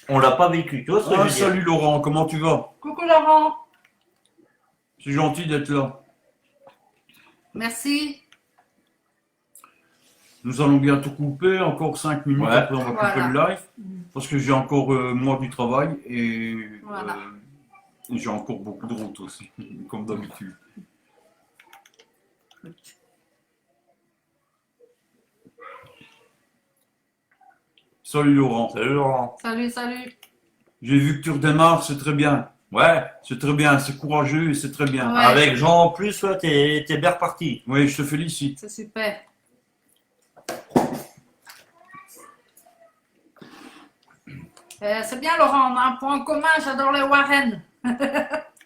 On l'a pas vécu, tu vois ce que je Ah, veux dire? salut Laurent, comment tu vas? Coucou Laurent. C'est gentil d'être là. Merci. Nous allons bientôt couper, encore 5 minutes, Ouais. après on va couper Voilà. le live. Parce que j'ai encore moi du travail et Voilà. j'ai encore beaucoup de route aussi, comme d'habitude. Salut Laurent. Salut Laurent. Salut. J'ai vu que tu redémarres, c'est très bien. Ouais, C'est très bien, c'est courageux et c'est très bien. Ouais. avec Jean en plus, ouais, t'es bien reparti. Oui, je te félicite. C'est super. C'est bien Laurent, on a un point en commun, j'adore les Warren.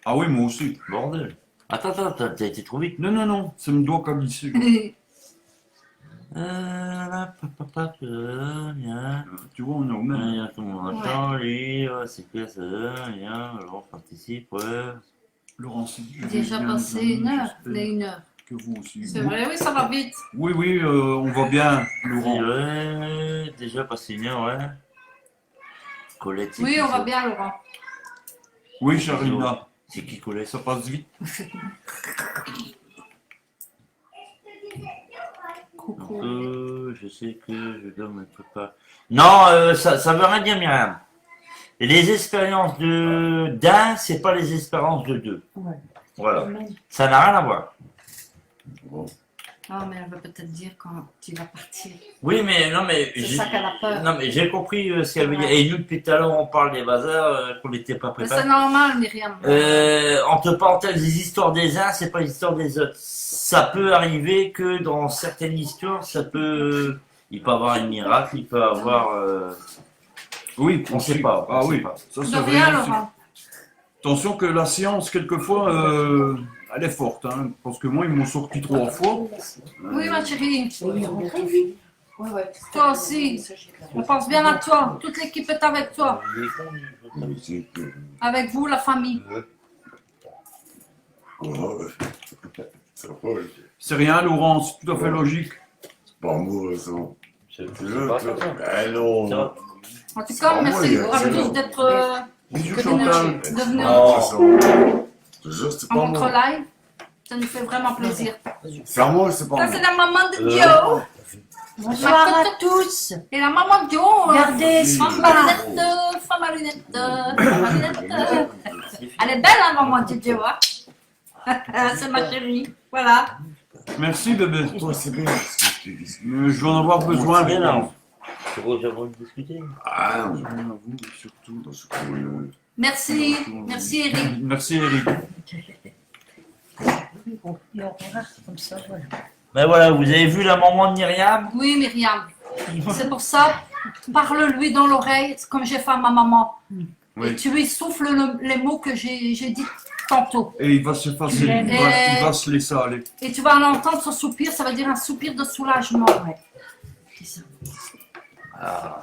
Ah oui, moi aussi. Bordel. Attends, t'as été trop vite. Non, ça me doit qu'à glisser. Tu vois, on est au même. Attends, lui, c'est quoi ça? Viens, alors participe, ouais. Laurent, c'est Déjà bien, passé une heure, les 1 heure. que vous aussi. C'est vrai, oui, ça va vite. Oui, on va bien, Laurent. Ouais, déjà passé une heure, ouais. Colette, c'est Oui, qui, on va ça? bien Laurent. Oui, Charina, C'est qui Colette? ça passe vite. Coucou. Je sais que je dois me préparer. Non, ça veut rien dire, Myriam. Les expériences d'un, c'est pas les expériences de deux. Ouais. Voilà. Ça n'a rien à voir. Ah, mais elle va peut-être dire quand tu vas partir. Oui, mais non, mais C'est ça qu'elle a peur. non, mais j'ai compris ce qu'elle veut dire. Et nous, depuis tout à l'heure, on parle des bazars qu'on n'était pas Mais préparés. c'est normal, Myriam. Entre parenthèses, les histoires des uns, c'est pas les histoires des autres. Ça peut arriver que dans certaines histoires, il peut avoir un miracle, il peut avoir. Oui, On sait pas. Ah on sait oui, pas. ça De c'est rien, vrai aussi. Laurent. Attention que la science, quelquefois, elle est forte, hein, parce que moi, ils m'ont sorti 3 fois. Oui, ma chérie. Oui, rentrez. Ouais, ouais. Toi aussi. On pense bien à toi. Toute l'équipe est avec toi. Musique. Avec vous, la famille. Ouais. Ça va, C'est rien, Laurent, c'est tout à fait logique. c'est pas moi, ça. C'est Tu veux, pas toi? ça. Eh non. Ça va. En tout cas, Ah, merci moi, à c'est tous bon. d'être Bisous, de Chantal. venir Oh. Je te jure, c'est à pas notre moi. live. Ça nous fait vraiment plaisir. C'est à moi, c'est pas Ça, moi. c'est la maman de Joe. Bonsoir à tous. Et la maman de Joe. Regardez, Femme à lunettes, femme à lunettes, femme à lunettes. Elle est belle, hein, maman de Joe. Hein. C'est ma chérie. Voilà. Merci, bébé. Toi, c'est bien. Mais je vais en avoir besoin. C'est bien, mais- là. C'est bon, j'ai envie de discuter. Ah, mais vous, surtout dans ce coin. Merci. Merci, Eric. Merci, Eric. Bon, et on verra comme ça, voilà. Ben voilà, vous avez vu la maman de Myriam? Oui, Myriam. C'est pour ça, parle-lui dans l'oreille, comme j'ai fait à ma maman. Oui. Et tu lui souffles les mots que j'ai dit tantôt. Et il va s'effacer, il va se laisser aller. Et tu vas l'entendre, ce soupir, ça veut dire un soupir de soulagement. Ouais. C'est ça. Ah,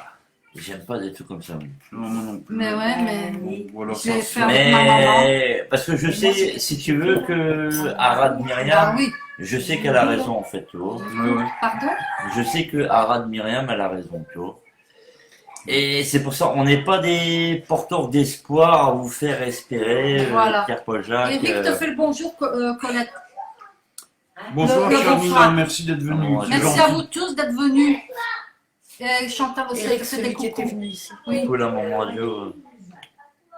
j'aime pas des trucs comme ça. Non, moi non plus. Mais ouais, mais Voilà, je l'ai ça, fait avec ma maman. Mais parce que je sais, si tu veux, que Arad Ah Myriam, oui, je sais qu'elle a raison en fait, tu vois. ouais. pardon. Je sais que Arad Myriam, elle a raison, tu vois. Et c'est pour ça, on n'est pas des porteurs d'espoir à vous faire espérer, Voilà. Pierre-Paul Jacques. Eric te fait le bonjour, Colette. Bonsoir, Le chère bonsoir. Nina, merci d'être venu. Oh, C'est Merci gentil. à vous tous d'être venus. Et Chantal aussi, Eric, c'est des celui qui était coucous. venu ici. Oui. Coucou la maman de Joe.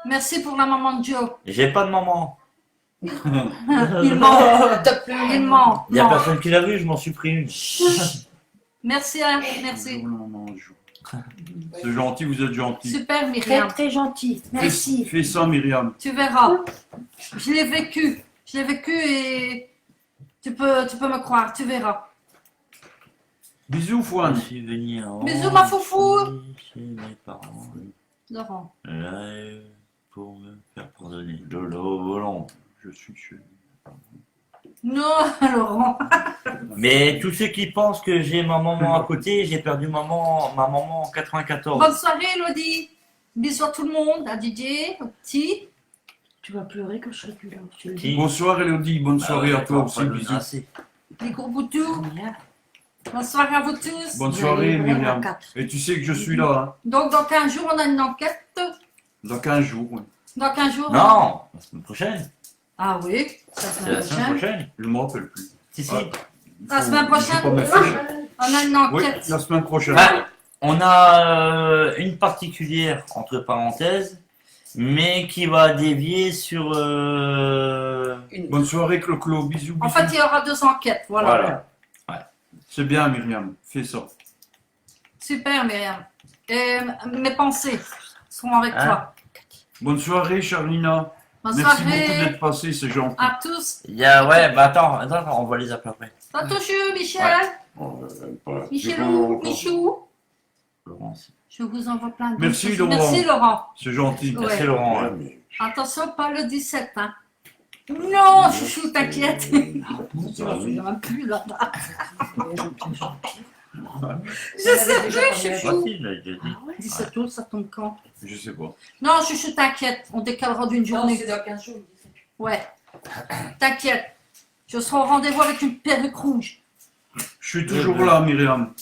Merci pour la maman de Joe. J'ai pas de maman. Il ment. Il ment. Il y a Non. personne qui l'a vu, je m'en suis pris une. Merci, hein, merci. Bonjour, maman, bonjour. C'est gentil, vous êtes gentil. Super, Très, Myriam. très gentil. Merci. Fais ça, Myriam. Tu verras. Je l'ai vécu. Je l'ai vécu et tu peux me croire. Tu verras. Bisous, Je Fouane. suis venu en Bisous, ma foufou. chez mes parents. Laurent. Live pour me faire pardonner. Lolo volant. Je suis chez Non, Laurent. Mais tous ceux qui pensent que j'ai ma maman à côté, j'ai perdu ma maman en 94. Bonne soirée, Elodie. Bisous à tout le monde, à Didier, au petit. Tu vas pleurer quand je serai plus là. Je te le dis. Si. Bonsoir, Elodie. Bonne soirée Ah ouais, à toi attends, aussi. pas de Bisous. menacer. Les gros boutous. Voilà. Bonne soirée à vous tous. Bonne Vous soirée, allez vraiment à Myriam. 4. Et tu sais que je suis là, Donc, dans 15 jours, on a une enquête. hein. Dans 15 jours. Oui. Dans 15 jours. Non, la semaine prochaine. Ah oui, ça C'est semaine la semaine prochaine. prochaine. Je ne me rappelle plus. Si, si. Ouais. La semaine prochaine. Je vais pas m'afficher. On a une Oui, enquête. la semaine prochaine. Ah, on a une particulière, entre parenthèses, mais qui va dévier sur... Bonne soirée, Clo-Clo. Bisous, bisous. En fait, il y aura 2 enquêtes. Voilà. Voilà. C'est bien, Myriam. Fais ça. Super, Myriam. Et mes pensées seront avec Hein? toi. Bonne soirée, Charlina. Bonne Merci beaucoup soirée d'être passé, c'est gentil. à tous. Il y a... Ouais, bah attends, on va les appeler après. Tantôt, Michel. Oh, pas. Michelou, Michou. Laurence. Je vous envoie plein de Merci, choses. Laurent. Merci, Laurent. C'est gentil. Ouais. Merci Laurent. Ouais, hein. mais. Attention, pas le 17. Hein. Non, chouchou, t'inquiète. Je me souviens même plus là. Je sais plus, Ah chouchou. si, je l'ai déjà dit. 17 août, ça tombe quand? Je sais pas. Non, chouchou, t'inquiète. On décalera d'une journée. c'est dans 15 jours. Ouais. T'inquiète. Je serai au rendez-vous avec une perruque rouge. Je suis toujours là, Myriam.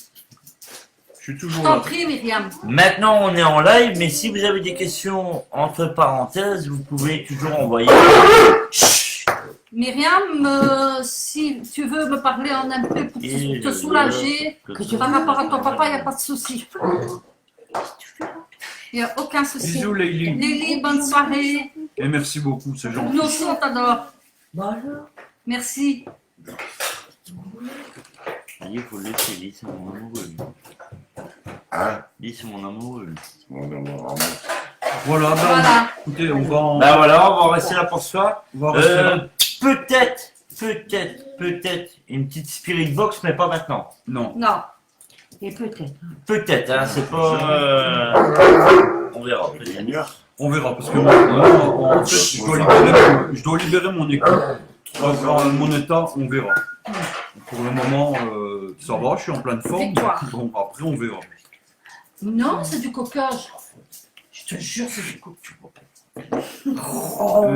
Je suis Je toujours t'en là. prie, Myriam. Maintenant, on est en live, mais si vous avez des questions entre parenthèses, vous pouvez toujours envoyer. Myriam, si tu veux me parler en MP pour te soulager par rapport à ton papa, il n'y a pas de souci. Il n'y a aucun souci. Bisous, Leïli. Lily, bonne soirée. Et merci beaucoup, c'est gentil. Nous aussi, on t'adore. Bon alors. Merci. Il faut le laisser, lui, c'est mon amoureux. lui. Hein? Lui, c'est mon amoureux. lui. Bon, vraiment. Voilà, bah, Voilà. écoutez, on va, Bah voilà, on va rester là pour ce soir. on va rester là. Peut-être une petite spirit box, mais pas maintenant. Non. Non. Et peut-être. Peut-être, hein, c'est pas. On verra. peut-être. On verra, parce que moi, en fait, je dois libérer mon équipe. Dans mon état, on verra. Pour le moment, ça va, je suis en pleine forme. Victoire. Bon, après, on verra. Non, c'est du coquage. Je te jure, c'est du coquage.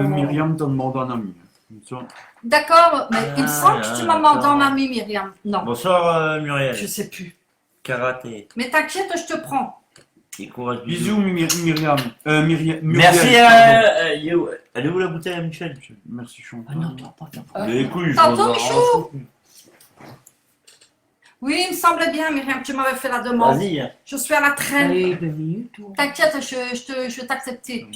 Myriam t'a demandé un ami. Ça. D'accord, mais il me semble que tu m'as demandé un ami, Myriam. Non, Bonsoir Muriel. je sais plus. Karaté. Mais t'inquiète, je te prends. Et courage. Bisous, Myriam. Muriel, Merci pardon. Yo. Elle est où la bouteille à Michel? Merci, Chant. Ah non, non, pas non. Les couilles, je Pardon, vous en Michou rends. Oui, il me semblait bien, Myriam, tu m'avais fait la demande. Vas-y. Hein. Je suis à la traîne. Allez, 2 minutes. ou- T'inquiète, je vais t'accepter.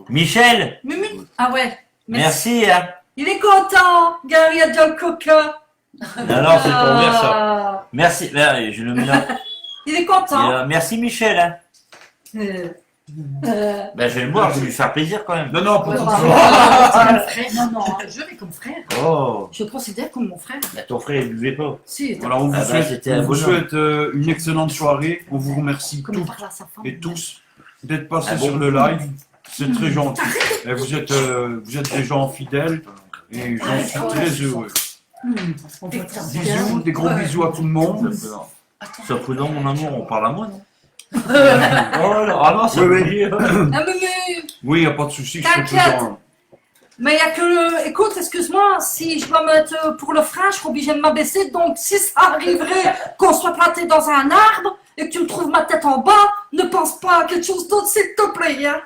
Michel, Mimi. Ah ouais. merci. Hein. Il est content. Gary il a déjà le coca. Non, non, c'est pour dire ça. Ah, Merci. Là, je le mets là. il est Et, content. merci Michel. Hein. Euh, Ben, je vais le boire, je vais lui faire plaisir quand même. Non, non, pour ouais, tout bravo. ça. C'est mon frère. Non, non, je l'ai comme frère. Oh, Je le considère comme mon frère. ben, ton frère, il buvait pas. Si, Voilà, on vous Ah bah, souhaite, c'était un on vous bonheur. souhaite une excellente soirée. On vous remercie comment toutes parle à sa femme. et tous d'être passés Ah bon sur le live. C'est très gentil. Et vous êtes des gens fidèles et j'en suis très heureux. On va te faire Bisous, des gros bisous à tout le monde. Sois prudent, mon amour, on parle à moi, non? Oh là, ah non, c'est Oui, oui. Ah, mais Oui, il n'y a pas de souci, je suis T'inquiète. toujours. il n'y a que le... Écoute, excuse-moi, si je dois mettre pour le frein, je suis obligée de m'abaisser. Donc, si ça arriverait qu'on soit planté dans un arbre et que tu me trouves ma tête en bas, ne pense pas à quelque chose d'autre, s'il te plaît. Hein.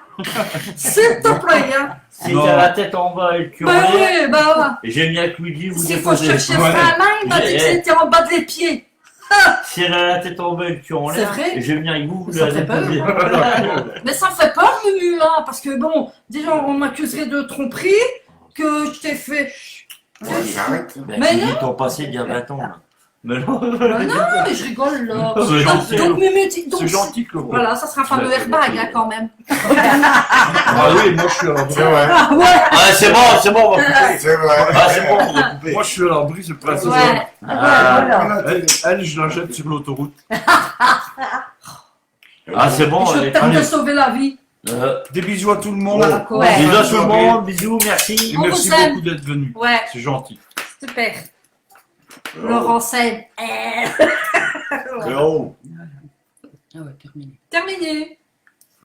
S'il te plaît. Hein. Si Non. t'as la tête en bas et le cul en Ben l'air, oui, ben j'aime bien que lui dit vous s'il faut déposez. chercher le Ouais. frein à main, il m'a dit que c'était en bas des pieds. Si elle a la tête en bas et le cul en C'est l'air, vrai. je vais venir avec vous, vous Ça la fait peur. déposez. Mais ça me fait peur, Mumu, hein, parce que bon, déjà, on m'accuserait de tromperie, que je t'ai fait... J'arrête. Ben, Mais tu non. dis ton passé d'il y a 20 ans. Là. Mais non. Ben non, mais je rigole, là. C'est gentil. Donc, Mumu, donc, C'est gentil, Claude. voilà, ça sera un fameux airbag, hein, quand même. Ah oui, moi je suis à l'abri. C'est vrai. Ah ouais. Ah, c'est bon, on va couper. C'est vrai. Ah, c'est bon, on va couper. Moi je suis à l'abri, c'est pas ça. Ouais. Ah, Elle, je la jette sur l'autoroute. ah, c'est bon. Je allez. tente de allez. sauver la vie. Des bisous à tout le monde. Ouais. Bisous à tout le monde, bisous, merci. Et On merci vous aime. beaucoup d'être venu. Ouais, C'est gentil. super. Laurent Seine. Léon. Ah ouais, terminé. Terminé.